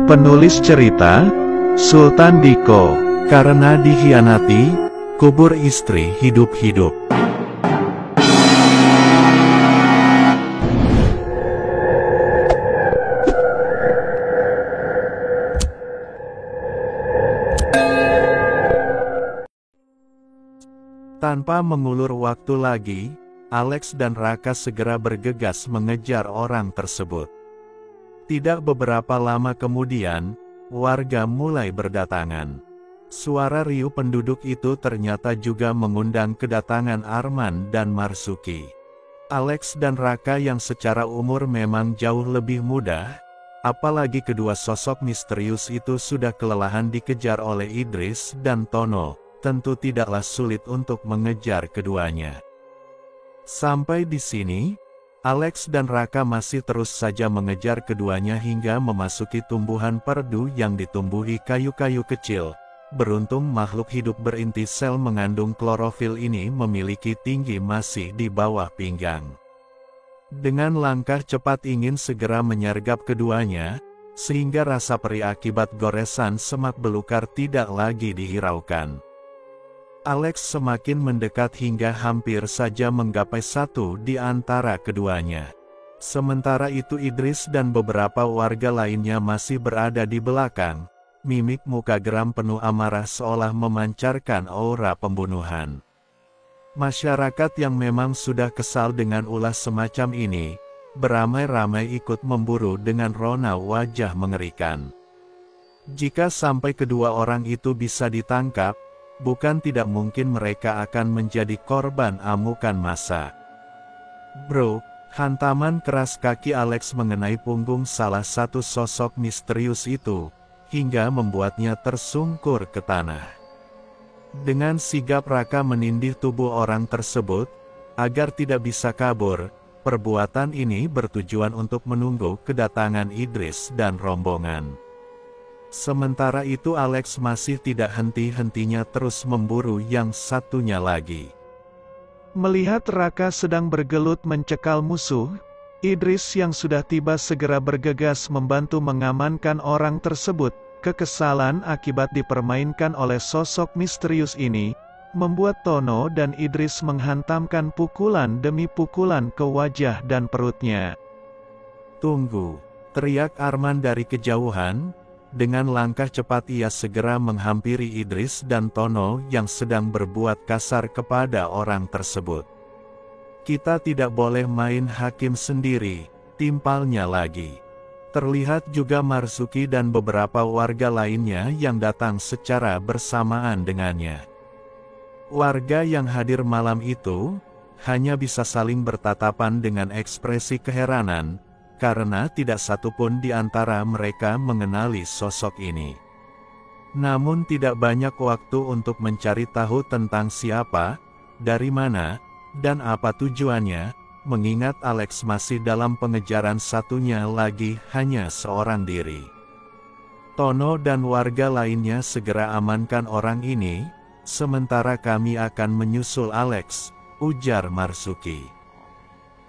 Penulis cerita, Sultan Diko, karena dikhianati, kubur istri hidup-hidup. Tanpa mengulur waktu lagi, Alex dan Raka segera bergegas mengejar orang tersebut. Tidak beberapa lama kemudian, warga mulai berdatangan. Suara riuh penduduk itu ternyata juga mengundang kedatangan Arman dan Marsuki. Alex dan Raka yang secara umur memang jauh lebih muda, apalagi kedua sosok misterius itu sudah kelelahan dikejar oleh Idris dan Tono, tentu tidaklah sulit untuk mengejar keduanya. Sampai di sini, Alex dan Raka masih terus saja mengejar keduanya hingga memasuki tumbuhan perdu yang ditumbuhi kayu-kayu kecil. Beruntung makhluk hidup berinti sel mengandung klorofil ini memiliki tinggi masih di bawah pinggang. Dengan langkah cepat ingin segera menyergap keduanya, sehingga rasa perih akibat goresan semak belukar tidak lagi dihiraukan. Alex semakin mendekat hingga hampir saja menggapai satu di antara keduanya. Sementara itu Idris dan beberapa warga lainnya masih berada di belakang. Mimik muka geram penuh amarah seolah memancarkan aura pembunuhan. Masyarakat yang memang sudah kesal dengan ulah semacam ini, beramai-ramai ikut memburu dengan rona wajah mengerikan. Jika sampai kedua orang itu bisa ditangkap, bukan tidak mungkin mereka akan menjadi korban amukan massa. Bro, hantaman keras kaki Alex mengenai punggung salah satu sosok misterius itu, hingga membuatnya tersungkur ke tanah. Dengan sigap Raka menindih tubuh orang tersebut, agar tidak bisa kabur. Perbuatan ini bertujuan untuk menunggu kedatangan Idris dan rombongan. Sementara itu Alex masih tidak henti-hentinya terus memburu yang satunya lagi. Melihat Raka sedang bergelut mencekal musuh, Idris yang sudah tiba segera bergegas membantu mengamankan orang tersebut. Kekesalan akibat dipermainkan oleh sosok misterius ini, membuat Tono dan Idris menghantamkan pukulan demi pukulan ke wajah dan perutnya. "Tunggu!" teriak Arman dari kejauhan. Dengan langkah cepat ia segera menghampiri Idris dan Tono yang sedang berbuat kasar kepada orang tersebut. "Kita tidak boleh main hakim sendiri," timpalnya lagi. Terlihat juga Marsuki dan beberapa warga lainnya yang datang secara bersamaan dengannya. Warga yang hadir malam itu, hanya bisa saling bertatapan dengan ekspresi keheranan, karena tidak satupun di antara mereka mengenali sosok ini. Namun tidak banyak waktu untuk mencari tahu tentang siapa, dari mana, dan apa tujuannya, mengingat Alex masih dalam pengejaran satunya lagi hanya seorang diri. Tono dan warga lainnya segera amankan orang ini, sementara kami akan menyusul Alex, ujar Marsuki.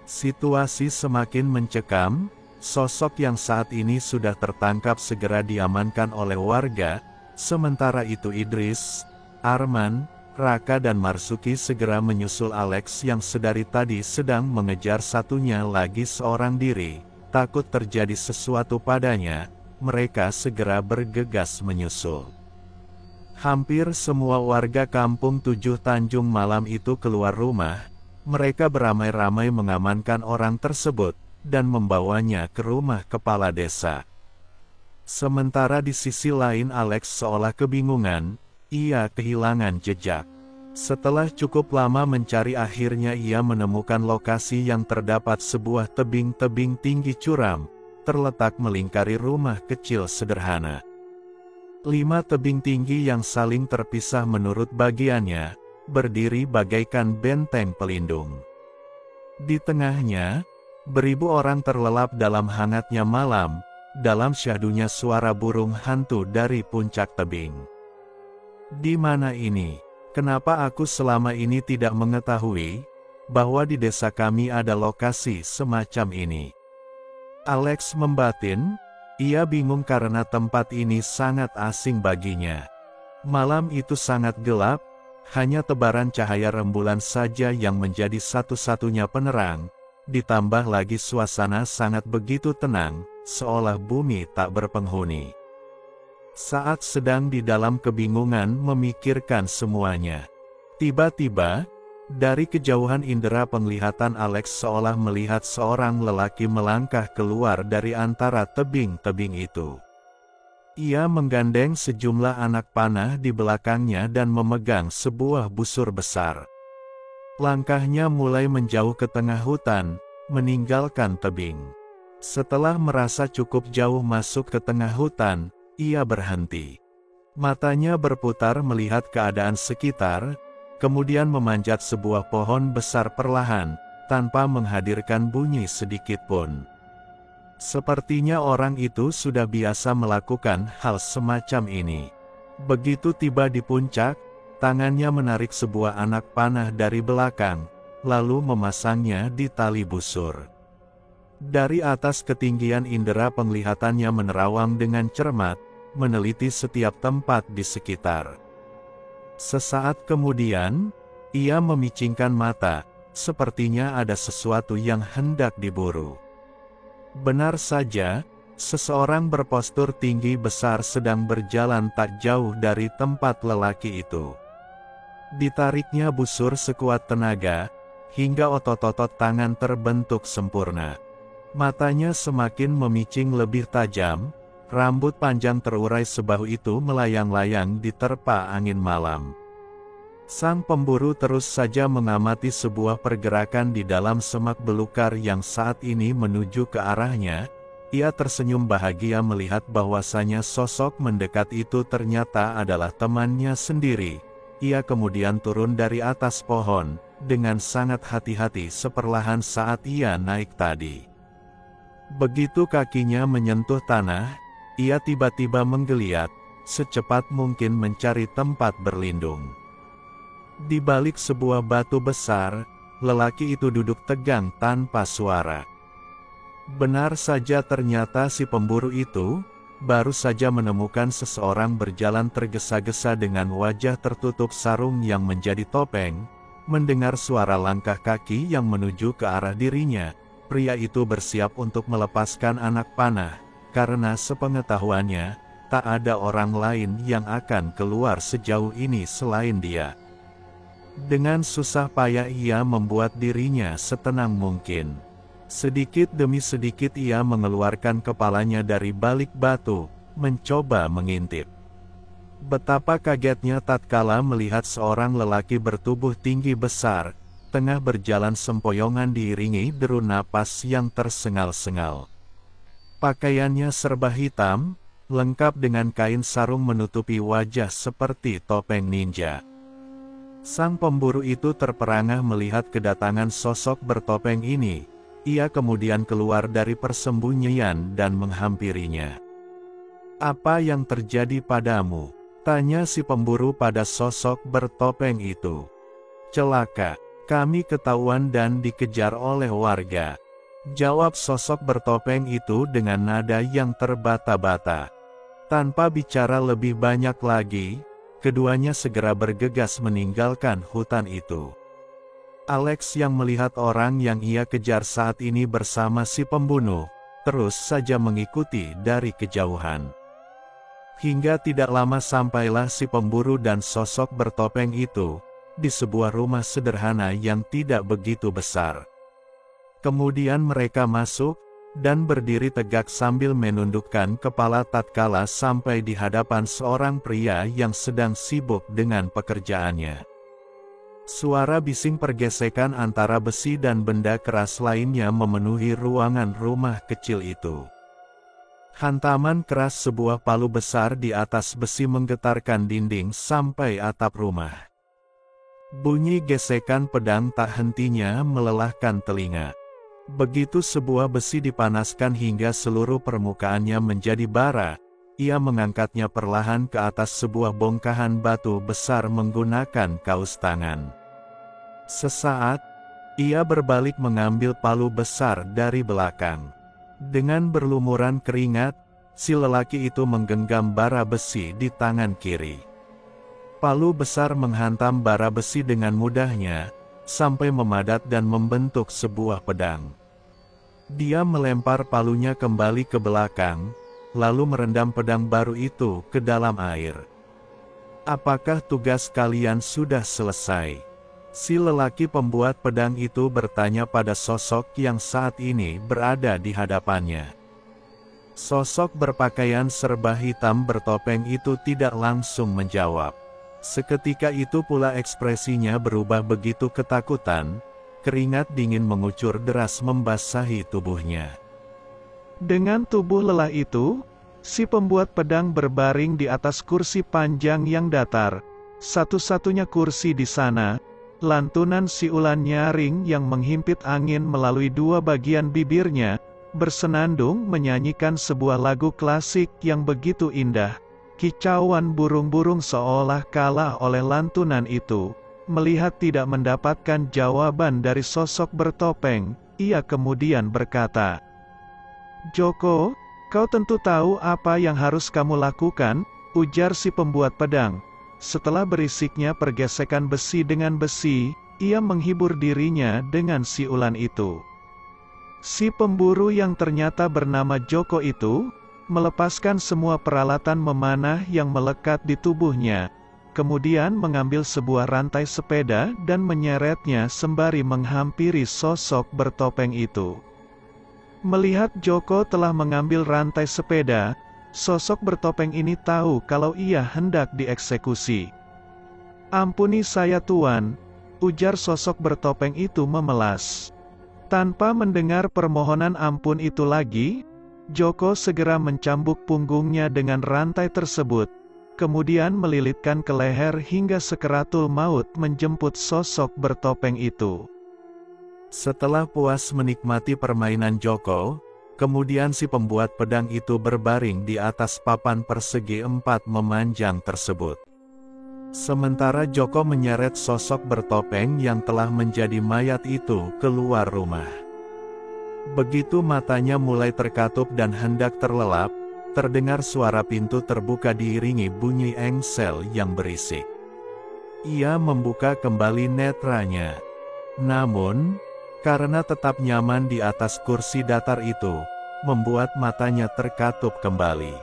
Situasi semakin mencekam, sosok yang saat ini sudah tertangkap segera diamankan oleh warga, sementara itu Idris, Arman, Raka dan Marsuki segera menyusul Alex yang sedari tadi sedang mengejar satunya lagi seorang diri. Takut terjadi sesuatu padanya, mereka segera bergegas menyusul. Hampir semua warga kampung Tujuh Tanjung malam itu keluar rumah. Mereka beramai-ramai mengamankan orang tersebut, dan membawanya ke rumah kepala desa. Sementara di sisi lain Alex seolah kebingungan, ia kehilangan jejak. Setelah cukup lama mencari akhirnya ia menemukan lokasi yang terdapat sebuah tebing-tebing tinggi curam, terletak melingkari rumah kecil sederhana. 5 tebing tinggi yang saling terpisah menurut bagiannya, berdiri bagaikan benteng pelindung. Di tengahnya, beribu orang terlelap dalam hangatnya malam, dalam syahdunya suara burung hantu dari puncak tebing. "Di mana ini? Kenapa aku selama ini tidak mengetahui bahwa di desa kami ada lokasi semacam ini?" Alex membatin, Ia bingung karena tempat ini sangat asing baginya. Malam itu sangat gelap, hanya tebaran cahaya rembulan saja yang menjadi satu-satunya penerang, ditambah lagi suasana sangat begitu tenang, seolah bumi tak berpenghuni. Saat sedang di dalam kebingungan memikirkan semuanya, tiba-tiba, dari kejauhan indera penglihatan Alex seolah melihat seorang lelaki melangkah keluar dari antara tebing-tebing itu. Ia menggandeng sejumlah anak panah di belakangnya dan memegang sebuah busur besar. Langkahnya mulai menjauh ke tengah hutan, meninggalkan tebing. Setelah merasa cukup jauh masuk ke tengah hutan, ia berhenti. Matanya berputar melihat keadaan sekitar, kemudian memanjat sebuah pohon besar perlahan, tanpa menghadirkan bunyi sedikit pun. Sepertinya orang itu sudah biasa melakukan hal semacam ini. Begitu tiba di puncak, tangannya menarik sebuah anak panah dari belakang, lalu memasangnya di tali busur. Dari atas ketinggian indera penglihatannya menerawang dengan cermat, meneliti setiap tempat di sekitar. Sesaat kemudian, ia memicingkan mata, sepertinya ada sesuatu yang hendak diburu. Benar saja, seseorang berpostur tinggi besar sedang berjalan tak jauh dari tempat lelaki itu. Ditariknya busur sekuat tenaga, hingga otot-otot tangan terbentuk sempurna. Matanya semakin memicing lebih tajam, rambut panjang terurai sebahu itu melayang-layang diterpa angin malam. Sang pemburu terus saja mengamati sebuah pergerakan di dalam semak belukar yang saat ini menuju ke arahnya. Ia tersenyum bahagia melihat bahwasanya sosok mendekat itu ternyata adalah temannya sendiri. Ia kemudian turun dari atas pohon, dengan sangat hati-hati seperlahan saat ia naik tadi. Begitu kakinya menyentuh tanah, ia tiba-tiba menggeliat, secepat mungkin mencari tempat berlindung. Di balik sebuah batu besar, lelaki itu duduk tegang tanpa suara. Benar saja ternyata si pemburu itu, baru saja menemukan seseorang berjalan tergesa-gesa dengan wajah tertutup sarung yang menjadi topeng. Mendengar suara langkah kaki yang menuju ke arah dirinya, pria itu bersiap untuk melepaskan anak panah. Karena sepengetahuannya, tak ada orang lain yang akan keluar sejauh ini selain dia. Dengan susah payah ia membuat dirinya setenang mungkin. Sedikit demi sedikit ia mengeluarkan kepalanya dari balik batu, mencoba mengintip. Betapa kagetnya tatkala melihat seorang lelaki bertubuh tinggi besar, tengah berjalan sempoyongan diiringi deru napas yang tersengal-sengal. Pakaiannya serba hitam, lengkap dengan kain sarung menutupi wajah seperti topeng ninja. Sang pemburu itu terperangah melihat kedatangan sosok bertopeng ini. Ia kemudian keluar dari persembunyian dan menghampirinya. "Apa yang terjadi padamu?" tanya si pemburu pada sosok bertopeng itu. "Celaka, kami ketahuan dan dikejar oleh warga," jawab sosok bertopeng itu dengan nada yang terbata-bata. Tanpa bicara lebih banyak lagi, keduanya segera bergegas meninggalkan hutan itu. Alex yang melihat orang yang ia kejar saat ini bersama si pembunuh, terus saja mengikuti dari kejauhan. Hingga tidak lama sampailah si pemburu dan sosok bertopeng itu, di sebuah rumah sederhana yang tidak begitu besar. Kemudian mereka masuk, dan berdiri tegak sambil menundukkan kepala tatkala sampai di hadapan seorang pria yang sedang sibuk dengan pekerjaannya. Suara bising pergesekan antara besi dan benda keras lainnya memenuhi ruangan rumah kecil itu. Hantaman keras sebuah palu besar di atas besi menggetarkan dinding sampai atap rumah. Bunyi gesekan pedang tak hentinya melelahkan telinga. Begitu sebuah besi dipanaskan hingga seluruh permukaannya menjadi bara, ia mengangkatnya perlahan ke atas sebuah bongkahan batu besar menggunakan kaus tangan. Sesaat, ia berbalik mengambil palu besar dari belakang. Dengan berlumuran keringat, si lelaki itu menggenggam bara besi di tangan kiri. Palu besar menghantam bara besi dengan mudahnya, sampai memadat dan membentuk sebuah pedang. Dia melempar palunya kembali ke belakang, lalu merendam pedang baru itu ke dalam air. "Apakah tugas kalian sudah selesai?" Si lelaki pembuat pedang itu bertanya pada sosok yang saat ini berada di hadapannya. Sosok berpakaian serba hitam bertopeng itu tidak langsung menjawab. Seketika itu pula ekspresinya berubah begitu ketakutan, keringat dingin mengucur deras membasahi tubuhnya. Dengan tubuh lelah itu, si pembuat pedang berbaring di atas kursi panjang yang datar, satu-satunya kursi di sana. Lantunan siulan nyaring yang menghimpit angin melalui dua bagian bibirnya, bersenandung menyanyikan sebuah lagu klasik yang begitu indah. Kicauan burung-burung seolah kalah oleh lantunan itu. Melihat tidak mendapatkan jawaban dari sosok bertopeng, ia kemudian berkata, "Joko, kau tentu tahu apa yang harus kamu lakukan," ujar si pembuat pedang. Setelah berisiknya pergesekan besi dengan besi, ia menghibur dirinya dengan siulan itu. Si pemburu yang ternyata bernama Joko itu, melepaskan semua peralatan memanah yang melekat di tubuhnya, kemudian mengambil sebuah rantai sepeda dan menyeretnya sembari menghampiri sosok bertopeng itu. Melihat Joko telah mengambil rantai sepeda, sosok bertopeng ini tahu kalau ia hendak dieksekusi. "Ampuni saya Tuan," ujar sosok bertopeng itu memelas. Tanpa mendengar permohonan ampun itu lagi, Joko segera mencambuk punggungnya dengan rantai tersebut, kemudian melilitkan ke leher hingga sekeratul maut menjemput sosok bertopeng itu. Setelah puas menikmati permainan Joko, kemudian si pembuat pedang itu berbaring di atas papan persegi 4 memanjang tersebut. Sementara Joko menyeret sosok bertopeng yang telah menjadi mayat itu keluar rumah. Begitu matanya mulai terkatup dan hendak terlelap, terdengar suara pintu terbuka diiringi bunyi engsel yang berisik. Ia membuka kembali netranya. Namun, karena tetap nyaman di atas kursi datar itu, membuat matanya terkatup kembali.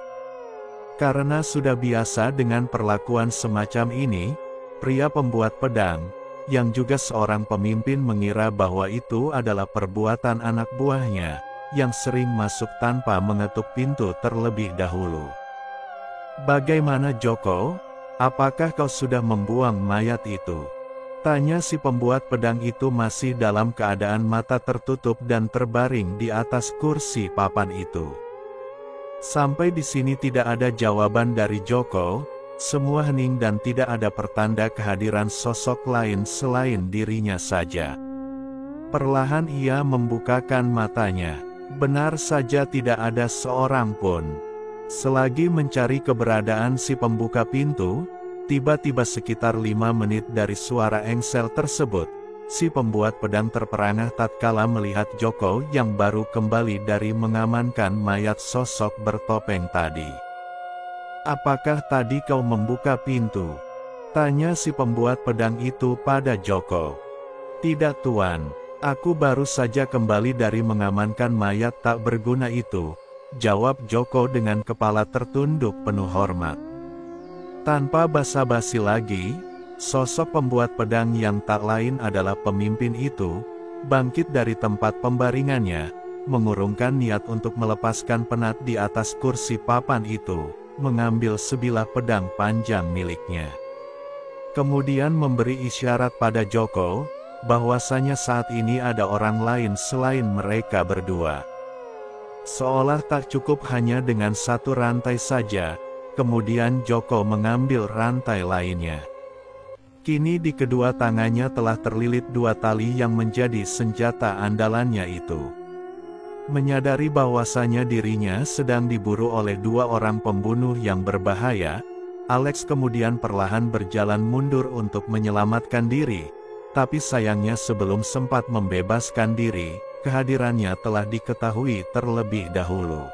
Karena sudah biasa dengan perlakuan semacam ini, pria pembuat pedang, yang juga seorang pemimpin mengira bahwa itu adalah perbuatan anak buahnya, yang sering masuk tanpa mengetuk pintu terlebih dahulu. "Bagaimana Joko? Apakah kau sudah membuang mayat itu?" tanya si pembuat pedang itu masih dalam keadaan mata tertutup dan terbaring di atas kursi papan itu. Sampai di sini tidak ada jawaban dari Joko, semua hening dan tidak ada pertanda kehadiran sosok lain selain dirinya saja. Perlahan ia membukakan matanya. Benar saja tidak ada seorang pun. Selagi mencari keberadaan si pembuka pintu, tiba-tiba sekitar 5 menit dari suara engsel tersebut, si pembuat pedang terperangah tatkala melihat Joko yang baru kembali dari mengamankan mayat sosok bertopeng tadi. "Apakah tadi kau membuka pintu?" tanya si pembuat pedang itu pada Joko. "Tidak Tuan, aku baru saja kembali dari mengamankan mayat tak berguna itu," jawab Joko dengan kepala tertunduk penuh hormat. Tanpa basa-basi lagi, sosok pembuat pedang yang tak lain adalah pemimpin itu, bangkit dari tempat pembaringannya, mengurungkan niat untuk melepaskan penat di atas kursi papan itu, mengambil sebilah pedang panjang miliknya. Kemudian memberi isyarat pada Joko, bahwasanya saat ini ada orang lain selain mereka berdua. Seolah tak cukup hanya dengan satu rantai saja, kemudian Joko mengambil rantai lainnya. Kini di kedua tangannya telah terlilit 2 tali yang menjadi senjata andalannya itu. Menyadari bahwasanya dirinya sedang diburu oleh 2 orang pembunuh yang berbahaya, Alex kemudian perlahan berjalan mundur untuk menyelamatkan diri, tapi sayangnya sebelum sempat membebaskan diri, kehadirannya telah diketahui terlebih dahulu.